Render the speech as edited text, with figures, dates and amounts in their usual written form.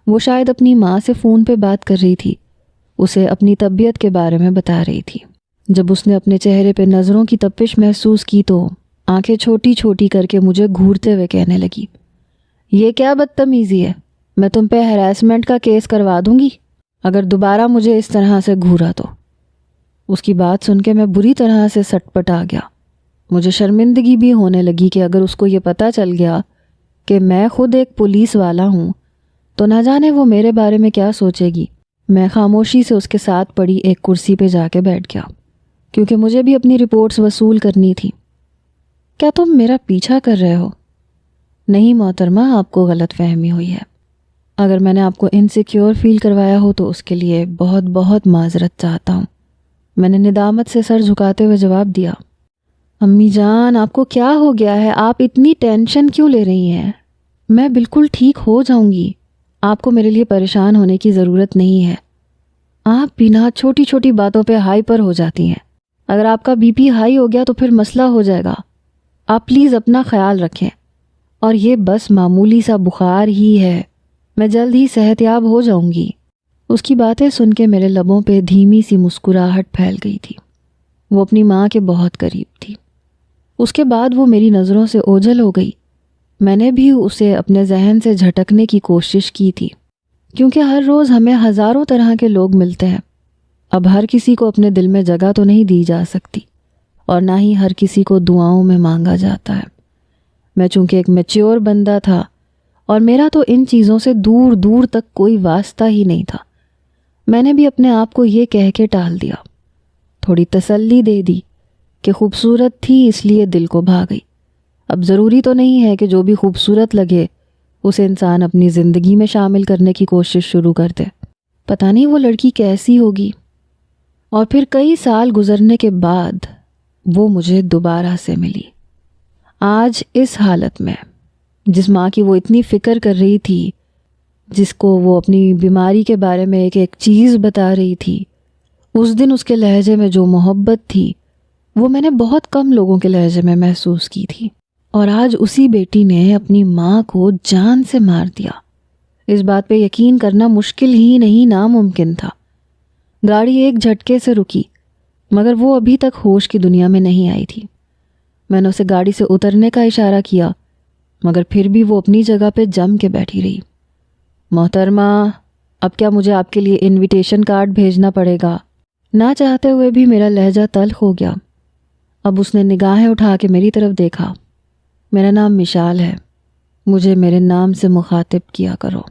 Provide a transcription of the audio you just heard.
وہ شاید اپنی ماں سے فون پہ بات کر رہی تھی، اسے اپنی طبیعت کے بارے میں بتا رہی تھی۔ جب اس نے اپنے چہرے پہ نظروں کی تپش محسوس کی تو آنکھیں چھوٹی چھوٹی کر کے مجھے گھورتے ہوئے کہنے لگی، یہ کیا بدتمیزی ہے؟ میں تم پہ ہراسمنٹ کا کیس کروا دوں گی اگر دوبارہ مجھے اس طرح سے گھورا تو۔ اس کی بات سن کے میں بری طرح سے سٹ پٹا گیا۔ مجھے شرمندگی بھی ہونے لگی کہ اگر اس کو یہ پتہ چل گیا کہ میں خود ایک پولیس والا ہوں تو نہ جانے وہ میرے بارے میں کیا سوچے گی۔ میں خاموشی سے اس کے ساتھ پڑی ایک کرسی پہ جا کے بیٹھ گیا، کیونکہ مجھے بھی اپنی رپورٹس وصول کرنی تھی۔ کیا تم میرا پیچھا کر رہے ہو؟ نہیں محترمہ، آپ کو غلط فہمی ہوئی ہے۔ اگر میں نے آپ کو انسیکیور فیل کروایا ہو تو اس کے لیے بہت بہت معذرت چاہتا ہوں، میں نے ندامت سے سر جھکاتے ہوئے جواب دیا۔ امی جان، آپ کو کیا ہو گیا ہے؟ آپ اتنی ٹینشن کیوں لے رہی ہیں؟ میں بالکل ٹھیک ہو جاؤں گی، آپ کو میرے لیے پریشان ہونے کی ضرورت نہیں ہے۔ آپ بنا چھوٹی چھوٹی باتوں پہ ہائپر ہو جاتی ہیں۔ اگر آپ کا بی پی ہائی ہو گیا تو پھر مسئلہ ہو جائے گا۔ آپ پلیز اپنا خیال رکھیں، اور یہ بس معمولی سا بخار ہی ہے، میں جلد ہی صحت یاب ہو جاؤں گی۔ اس کی باتیں سن کے میرے لبوں پہ دھیمی سی مسکراہٹ پھیل گئی تھی۔ وہ اپنی ماں کے بہت قریب تھی۔ اس کے بعد وہ میری نظروں سے اوجھل ہو گئی۔ میں نے بھی اسے اپنے ذہن سے جھٹکنے کی کوشش کی تھی، کیونکہ ہر روز ہمیں ہزاروں طرح کے لوگ ملتے ہیں۔ اب ہر کسی کو اپنے دل میں جگہ تو نہیں دی جا سکتی، اور نہ ہی ہر کسی کو دعاؤں میں مانگا جاتا ہے۔ میں چونکہ ایک میچیور بندہ تھا اور میرا تو ان چیزوں سے دور دور تک کوئی واسطہ ہی نہیں تھا، میں نے بھی اپنے آپ کو یہ کہہ کے ٹال دیا، تھوڑی تسلی دے دی کہ خوبصورت تھی اس لیے دل کو بھا گئی۔ اب ضروری تو نہیں ہے کہ جو بھی خوبصورت لگے اسے انسان اپنی زندگی میں شامل کرنے کی کوشش شروع کر دے۔ پتہ نہیں وہ لڑکی کیسی ہوگی۔ اور پھر کئی سال گزرنے کے بعد وہ مجھے دوبارہ سے ملی، آج اس حالت میں، جس ماں کی وہ اتنی فکر کر رہی تھی، جس کو وہ اپنی بیماری کے بارے میں ایک ایک چیز بتا رہی تھی۔ اس دن اس کے لہجے میں جو محبت تھی وہ میں نے بہت کم لوگوں کے لہجے میں محسوس کی تھی، اور آج اسی بیٹی نے اپنی ماں کو جان سے مار دیا۔ اس بات پہ یقین کرنا مشکل ہی نہیں، ناممکن تھا۔ گاڑی ایک جھٹکے سے رکی، مگر وہ ابھی تک ہوش کی دنیا میں نہیں آئی تھی۔ میں نے اسے گاڑی سے اترنے کا اشارہ کیا، مگر پھر بھی وہ اپنی جگہ پہ جم کے بیٹھی رہی۔ محترمہ، اب کیا مجھے آپ کے لیے انویٹیشن کارڈ بھیجنا پڑے گا؟ نہ چاہتے ہوئے بھی میرا لہجہ تلخ ہو گیا۔ اب اس نے نگاہیں اٹھا کے میری طرف دیکھا۔ میرا نام مشال ہے، مجھے میرے نام سے مخاطب کیا کرو۔